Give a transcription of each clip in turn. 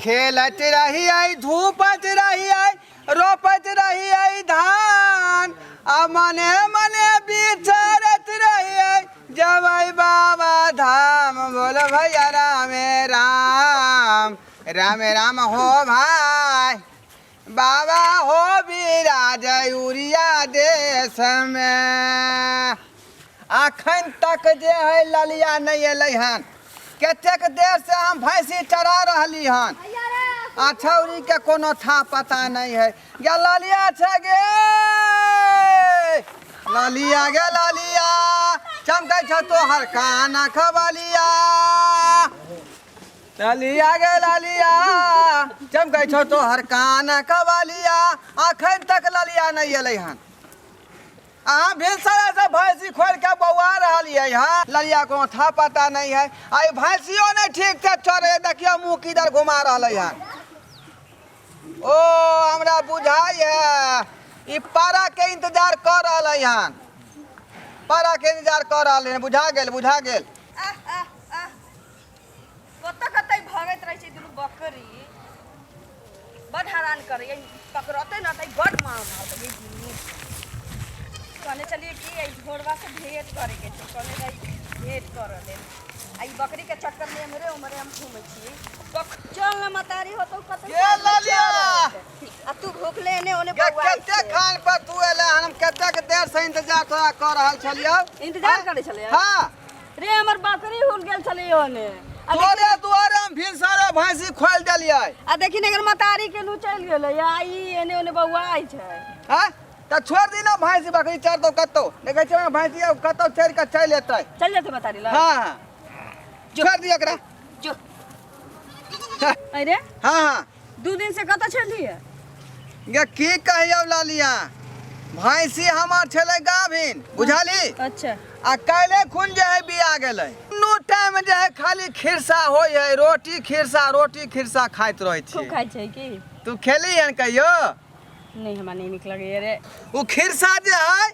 खेलत रही आई धूपत रही आई रोपत रही आई धान आ मने मने बिचारत रही आई जब आई बाबा धाम बोलो भैया रामे राम रामे राम हो भाई बाबा हो विराज उरिया देश में अखन तक जे है ललिया नहीं अल हन कतेक देर से हम भैंसी चरा रही हन अछौरी के कोनो था पता नहीं है गे ललिया छे गे ललिया गे ललिया चमकै छ तोहर काना खबलिया ललिया गे ललिया चमकै छ तोहर काना खबलिया अखन तक ललिया नहीं अल हन अहाँ भिनसरा से भैंसी खोल के बौआ रही है यहाँ ललिया को था पता नहीं है आई भैंसियों नहीं ठीक से चढ़े देखियो मुँह किधर घुमा रहा है ओ हमरा बुझाई है ई पारा के इंतजार कर रहा है यहाँ पारा के इंतजार कर रहा है बुझा गेल कत कतै भगत रहे दुनु बकरी बड़ हैरान करे पकड़ते न तै बड़ मार भाव कहने चलिए कि घोड़वा से भेंट करे के कहने भाई भेंट कर ले आई बकरी के चक्कर में हमरे उमरे हम घूमे छी चल न मतारी हो तो कत के ललिया अब तू भूख ले ने ओने बौआ कते खान पर तू एले हम कते के देर से इंतजार तोरा कर रहल छलियो इंतजार करे छले हां रे हमर बकरी हुल गेल छले ओने तोरे दुआरे हम भिनसरा भैंसी खोल देलियै आ देखी ने अगर मतारी के नु चल गेलै आई एने ओने बौआ आई छै हां त छोड़ दी ना भैंसी बकरी चर दो कतो देखे छ भैंसी कतो चर के चल एतै चल जेते बतारी ला हां छोड़ दिया एकरा जो अरे हां दू दिन से कत छली है गे की कहियो लालिया भैंसी हमर छले गाभिन बुझाली अच्छा आ काले खुन जे है बिया गेलै नो टाइम जे है खाली खिरसा होय है रोटी खिरसा खाइत रहै छी खूब खाइ छै की तू खेली हन कहियो नहीं हमरा नहीं निक लगे रे वो खिरसा जे है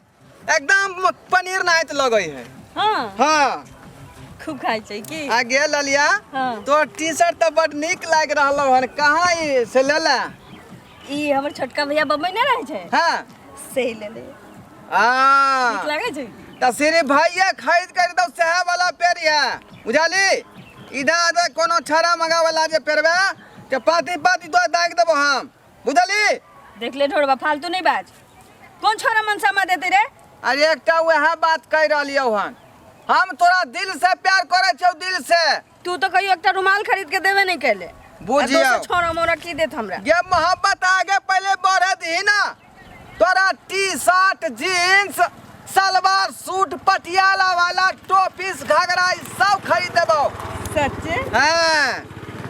एकदम पनीर नाहित लगे है हां हां खूब खाइ छै की आ गे ललिया हां तो टी-शर्ट त बड निक लाग रहलो हन कहां ई से लेला ई हमर छोटका भैया बम्बई न रहै छै हां से ले ले आ निक लागे छै त सिर्फ भैया खरीद कर दो सहे वाला पेड़ है बुझाली इधर आधर कोनो छरा मंगा वाला जे पेरबे के पाती तो दाग देबो हम बुझाली देख ले ढोड़वा फालतू नहीं बाज कौन छोरा मनसा मा देते रे अरे एकटा वह बात कह रहलियो हन हम तोरा दिल से प्यार करे छौ दिल से तू तो कहियो एकटा रुमाल खरीद के देवे नहीं कैले बुझियो छोरा मोरा की देत हमरा ये मोहब्बत आगे पहले बढ़े दी ना तोरा T-shirt jeans salwar suit Patiala वाला टोपीस घाघरा सब खरीद देबो सच्चे हां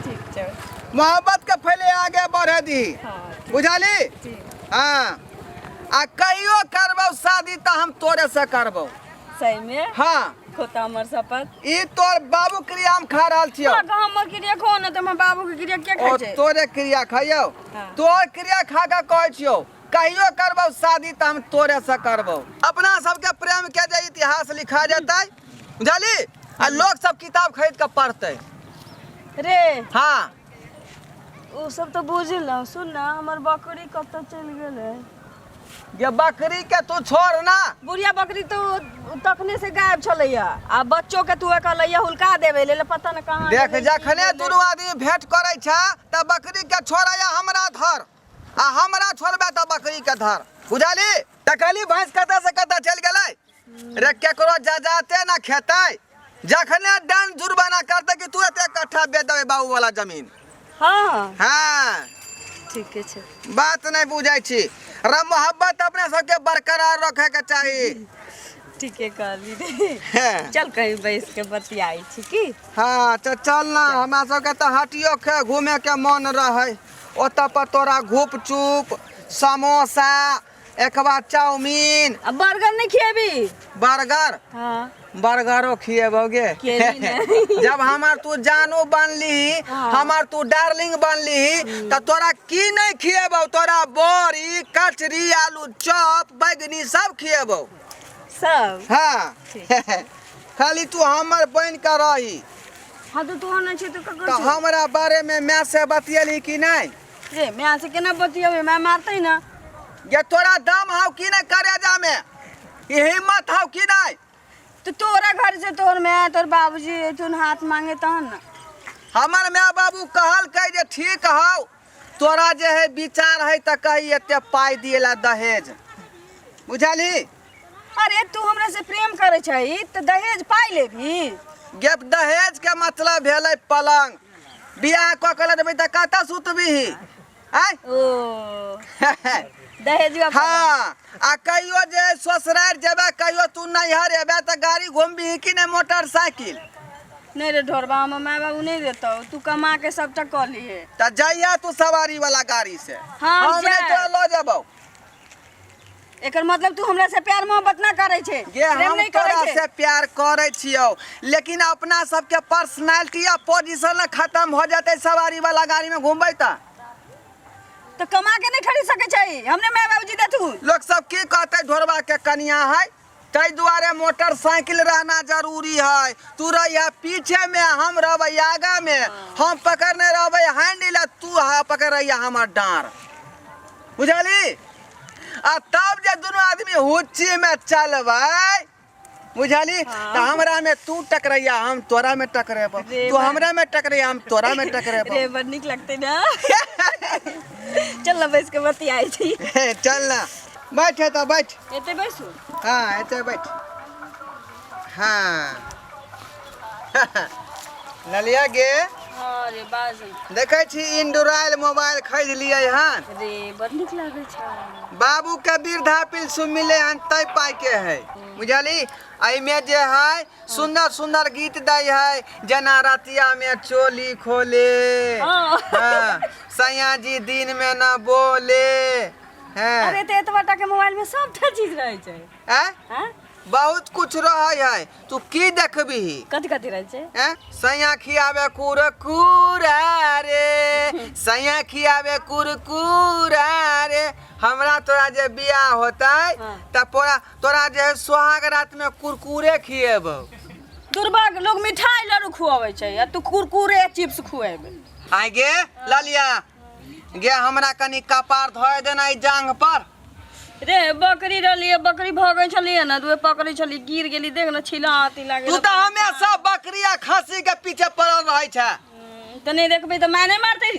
ठीक छै मोहब्बत के पहले आगे बढ़े दी हां बुझाली हां आ कहियो करबो शादी त हम तोरे से करबो सही में हां खोता हमर शपथ ई तोर बाबू क्रिया हम खा रहल छियो हमर क्रिया खो न त हमर बाबू के क्रिया के खाइ छै तोरे क्रिया खाइयो हाँ। तोर क्रिया खा के कहै छियो कहियो करबो शादी त हम तोरे से करबो अपना सबके प्रेम के जे इतिहास लिखा जेतै बुझाली आ लोग सब किताब खरीद के पढ़तै रे हां ओ सब तो बुझल सुन ना हमर बकरी कब तक चल गेलै ये बकरी के तू छोड़ ना बुढ़िया बकरी तो तखने से गायब छलैया आ बच्चों के तू कहलैया हुलका देवे ले पता न कहां देख जखने दुनू आदमी भेंट करे छ त बकरी के छोड़या हमरा धर आ हमरा छोड़बे त बकरी के धर बुझाली त कहली भैंस कत से कत चल गेलै रे केकरो जाते ना खेतै जखने दंड जुर्माना करते कि तू एते कट्ठा बेच देबे बाबू वाला जमीन हां हां ठीक छै बात नहीं बुझाई छी रे मोहब्बत अपने सबके बरकरार रखे के चाहिए ठीक है कहली रे चल कहीं बैठ के बतियाई छी की हां तो चल ना हमरा सबके त हटियो के घूमे के मन रहे ओत पर तोरा घूप चूप समोसा एक बार चाउमीन अब बर्गर नहीं खिएबी बर्गर हां बर्गरो खिएबोगे जब हमार तू जानू बनली हमार तू डार्लिंग बनली त तोरा की नहीं खिएबो तोरा बोरी कचरी आलू चॉप बैगनी सब खिएबो सब हाँ खाली तू हमर बन कर रही हाँ तो तू ना छे तो का तो हमरा बारे में मैं से बतियली कि नहीं? रे मैं से केना बतियबे, मैं मारतै ना। ये तोरा दम हाउ कि नहीं करे जा में? ये हिम्मत हाउ कि नहीं? तो तोरा घर से तोर मैं तोर बाबूजी तुन हाथ मांगे तहन ना। हमर माँ बाबू कहल कह जे ठीक हाउ, तोरा जे है विचार है त कही एते पाई दिएला दहेज, बुझली? अरे तू हमरा से प्रेम करे छही तो दहेज पाई लेबी? गे दहेज के मतलब भेलै पलंग, बियाह क के देबै त कतऽ सुतबिही? आय ओ दहेज हाँ, आ कहियो जे ससुरार जेबे, कहियो तू नैहर एबे त गाड़ी घूमबिही कि नहीं मोटरसाइकिल? नहीं रे ढोरबा, हम माँ बाबू नहीं देता, तू कमा के सबटा कर लिए। त जइया तू सवारी वाला गाड़ी से, हाँ, हम नहीं तो लो जेबौ। एकर मतलब तू हमरा से प्यार मोहब्बत ना करे छे? गे हम तोरा से प्यार करे छियो, लेकिन अपना सबके पर्सनालिटी या पोजीशन खत्म हो जाते सवारी वाला गाड़ी में घूमबै त। तो कमा के नहीं खरीद सके छही, हमने माँ बाबूजी देथु। लोग सब की कहते ढोरबा के कनिया है, तै दुआरे मोटरसाइकिल रहना जरूरी है। तू रहिया पीछे में, हम रहबै आगा में, हम पकड़ने रहबै हैंडल, तू पकड़ रहिया हमर डांर, बुझली? आ तब जे दोनों आदमी हुच्ची में चलबै, बुझली? तो हमरा में तू टकरैया, हम तोरा में टकरेबो, तू हमरा में टकरैया, हम तोरा में टकरेबो। रे बड़ निक लगते ना। चल ना बैठ के बतियाई छी। चल ना, बैठ तो बैठ। एते बैसू? हाँ एते बैठ। हाँ ललिया गे, हाँ रे बाजू। देखे छी एंड्रॉइड मोबाइल खरीद लिए हन। रे बड़ निक लागे छै। बाबू के वृद्धा पेंशन मिले हन तै पाई के है, बुझली? में जे है सुंदर सुंदर गीत दै है, जना रतिया में चोली खोले, हाँ, सैया जी दिन में न बोले, है। अरे ते एतबाटा के मोबाइल में सबटा चीज रहे छै। हैं? बहुत कुछ रहे है, तू की देखबी? कथि कथि रहे छै? सैया खियावे कुरकुरा रे, सैया खियावे कुरकुरा रे। हमरा तोरा जे बियाह होतै त तोरा जे सुहाग रात में कुरकुरे खिएबो। दुर्भाग्य लोग मिठाई लड्डू खुआवे छै, आ तू कुरकुरे चिप्स खुएबे। आइ गे ललिया, गे हमरा कनी कपार धोए देना जांघ पर। रे बकरी रहलिए, बकरी भगे छलिए ना, तू पकड़े छली, गिर गेली, देख ना छिला आती लागे। तू तो हमेशा बकरी आ खस्सी के पीछे पड़ल रहै छै। त नहीं देखबे त मैं नहीं मारते।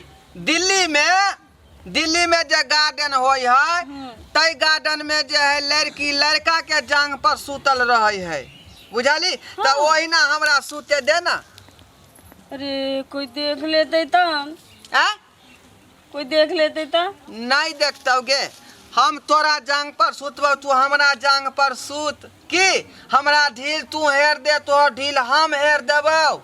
दिल्ली में जे गार्डन होय है, तै गार्डन में जे है लड़की लड़का के जांघ पर सुतल रहै है, बुझली? त ओहिना हमरा सुते दे ना। अरे कोई देख लेते त? कोई देख लेते त? नहीं देखतौ गे, हम तोरा जांघ पर सुतबो, तू हमरा जांघ पर सुत। की हमरा ढील तू हेर दे, तोहर ढील हम हेर देबौ?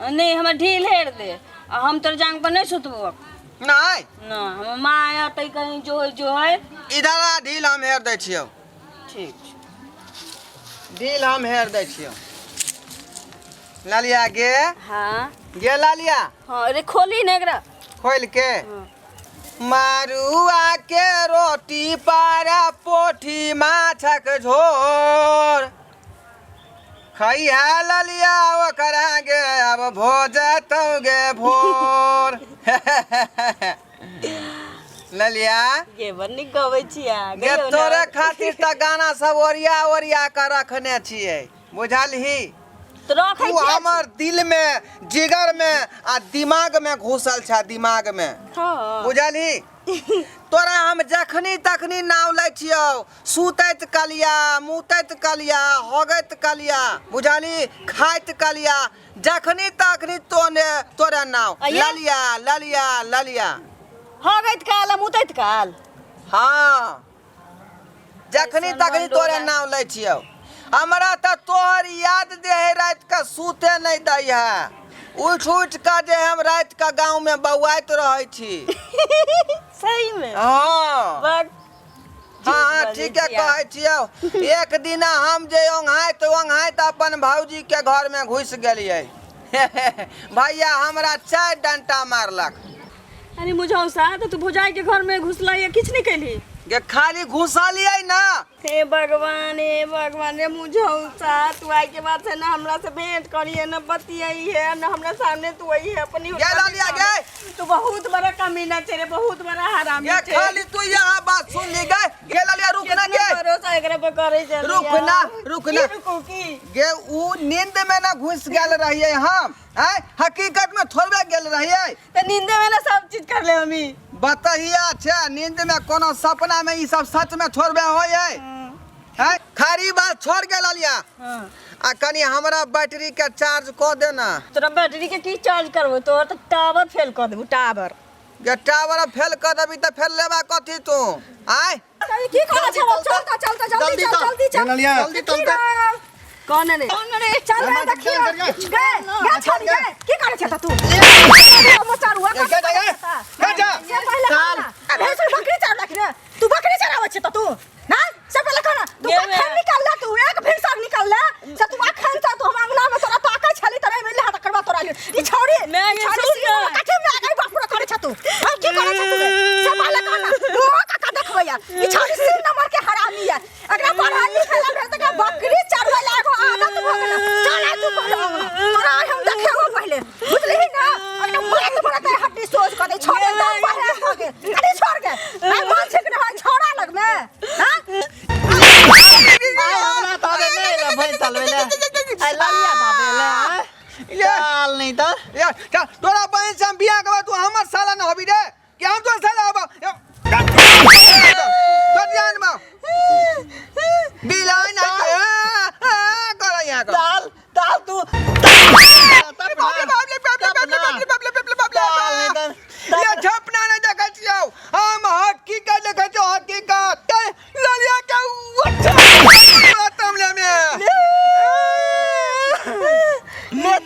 नहीं हमरा ढील हेर दे, हम तोर जांघ पर नहीं सुतबो। नहीं ना, हम माँ आते कहीं जो है इधर आ, ढील हम हेर दै छियौ। ठीक, ढील हम हेर दै छियौ। ललिया गे, हाँ गे ललिया, हाँ अरे खोली ना एकरा। खोल के मारुआ के रोटी पारा पोठी माछक झोर खई है ललिया, ओकरा गे अब भोजतौ गे भोर। ललिया गे बन्नी गबै छिया गे, तोरे खातिर त गाना सब ओरिया ओरिया के रखने छियै, बुझलही? तो रखै तू हमर दिल में, जिगर में आ दिमाग में घुसल छ, दिमाग में, हाँ। बुझली? तोरा हम जखनी तखनी नाव लै छियौ, सुतैत कलिया, मुतैत कलिया, होगैत कलिया, बुझली? खाइत कलिया, जखनी तखनी तोरे नाव ललिया ललिया ललिया। होगैत काल मुतैत काल? हाँ, जखनी तखनी तोरे नाव लै छियौ। हमरा त तोहर याद दे है, रात का सूते नहीं दै है, उठ उठ का जे हम रात का गांव में बौआइत रहे छी। सही में? हाँ हाँ ठीक है कहै छियौ। एक दिना हम जे ओंघाइत अपन भौजी के घर में घुस गेलियै। भैया हमरा 4 डंटा मारलक। अरे मुझौसा, तो तू भौजाई के घर में घुसला या किछ नहीं कैली? के खाली घुसा लिया ना। हे भगवान रे मुझौसा तू आई के बाद से ना हमरा से भेंट करिए ना बतियाई है ना हमरा सामने तू आई है अपनी ये लालिया गे तू बहुत बड़ा कमीना तेरे बहुत बड़ा हरामी ये छे खाली तू यहाँ बात सुन ली गए। ये लालिया रुकना गे भरोसा एकरा पे करे चल रुकना रुको की गे ऊ नींद में ना घुस गेल रहिए हम हैं हकीकत में थोड़बे गेल रहिए तो नींदे में ना सब चीज कर ले हमी बताइए। अच्छा नींद में कोनो सपना में ये सब सच में थोड़बे होय है खारी बात छोड़ के लालिया। आ कनी हमरा बैटरी के चार्ज को देना। तोरा बैटरी के की चार्ज करबो तो टावर फेल कर देबो टावर ये टावर फेल कर देबी त फेल लेबा कथी तू आय की करा छे चलता जल्दी चल जल्दी चल कौन है चल रे देखियो गे छोड़ गे की करे छे तू मचार हुआ जा ये पहले अबे से बकरी चढ़ रख रे तू बकरी चढ़ावे छे तू ना सब पहले खाना तू खान निकाल ले तू एक फिर सब निकाल ले से तू खान सा तू हम अंगना में तोरा ताका छली तरे में हाथ करवा तोरा ई छोड़ी मैं ये सुन काठे में आगे बापूरा करे छ तू हम की करे छ तू सब पहले खाना ओ काका देखबे यार ई छोड़ी सिर नंबर के हरामी है अगर पढ़ा लिखा भेल त बकरी चढ़वा लागो आदत भ गेल चल तू पहले तोरा हम देखेबो पहले बुझली ना अगर मत बड़ा ते हड्डी सोच कर दे छोड़ दे पहले हो गे अरे छोड़ गे मैं मन से ना छोड़ा लग में हां हमरा ताबे नहीं ले भाई चलवेले आई लालिया ताबेले चल नहीं त या तोरा बहन से हम बियाह करबा तू हमर साला न होबी रे कि हम तो साला होबा तो ध्यान में बिलाई ना कर यहां कर ताल तू ये झपना नहीं देखै छियौ हम हकीकत देखै छियौ हकीकत लालिया के तमले में ले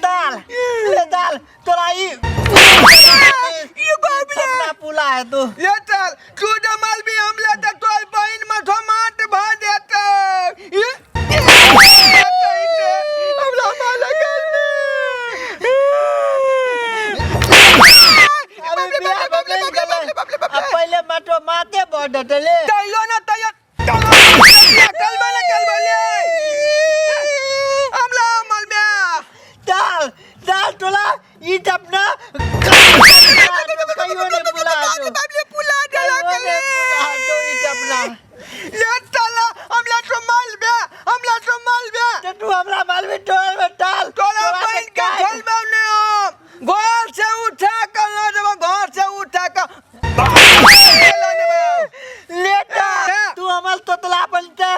दाल तोरा ई बाबले पुला है तू ये चल तू जमाल भी हम लेते तोर बहन में धमाट भ देते ये हमला माला कर पहले मटो माते बॉर्डर डले तैयो ना तैयो कलबले हमला मल में दाल तोला ई टपना कहियो ने बुला दो बाबले पुला डला कले तो ई टपना ले चला हमला तो माल बे तू हमरा माल में टोल में टाल तोरा बहन के झोल में ने घर से उठा कर ना जब घर से उठा कर लेटा तू हमल तोतला बनता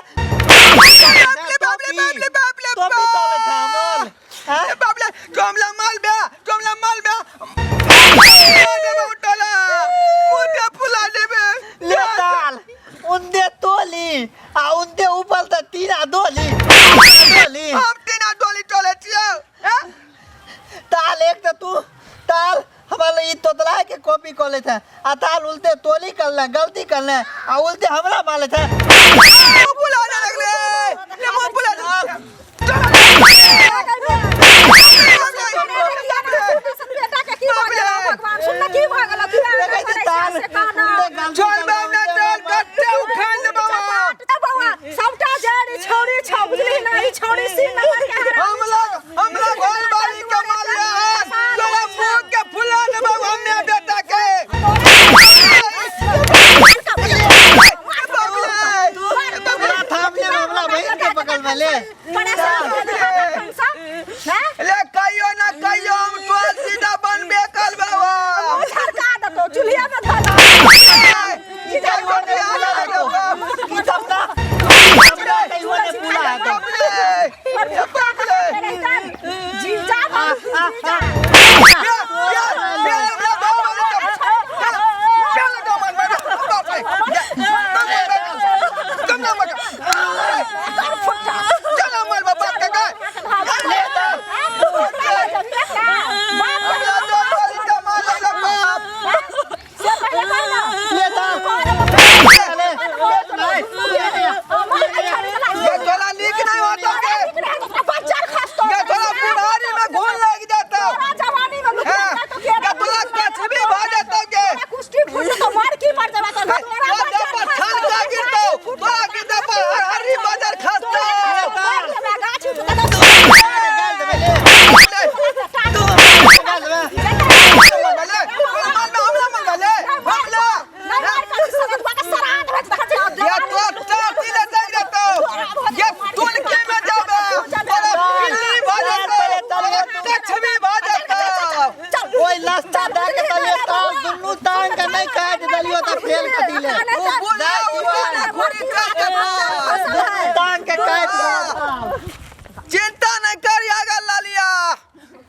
बाबले तो भी तो थामल हां बाबले कमला माल बे उठला मुझे पुला देबे लेटाल उन्दे तोली आ उन्दे ऊपर त तीना दोली हम तीना डोली चले छियो ताल एक त तू ताल हमारे ई तोतला के कॉपी कर ले था आ ताल उल्टे तोली कर ले गलती कर ले आ उल्टे हमरा माले था पुला दे लगले ले मुंह पुला भगवान सुन की भागल चल बाबला चल कट्टे उखाड़ ले बाबा सबटा जड़ी छोड़ी छबली नहीं छोड़ी सी नंबर के हमला घर बाड़ी के माल है तोरा मुंह के फुला दे बाबा हमने बेटा के हमरा थाम ले हमरा बहन के पकड़ में ले ले कहियो ना कहियो हम तो सीधा बनबे कर बाबा सरकार दो चुलिया में धला सीधा बनबे आला की तबना हमरा कहियो ने बुला दो जी जा चल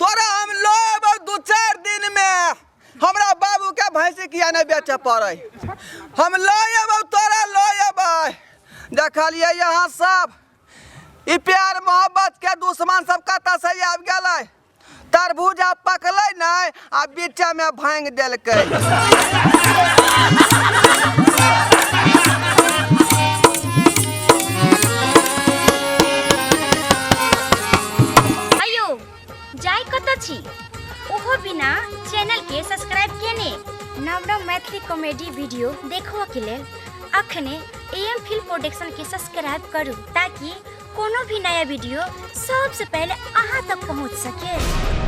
तोरा हम लो 2-4 दिन में हमरा बाबू के भैंसी किया नहीं बेचे पड़े हम लो तोरा लो देखलिए यहाँ सब ई प्यार मोहब्बत के दुश्मन सब कत से आबि गेलै तरबूजा पकलै नहीं आ बीचा में भांग देलकै जाय कत छी ओहो बिना चैनल के सब्सक्राइब केने नव नव मैथिली कॉमेडी वीडियो देखो के लेल अखने एम फिल्म प्रोडक्शन के सब्सक्राइब करू ताकि कोनो भी नया वीडियो सबसे पहले अहाँ तक पहुंच सके।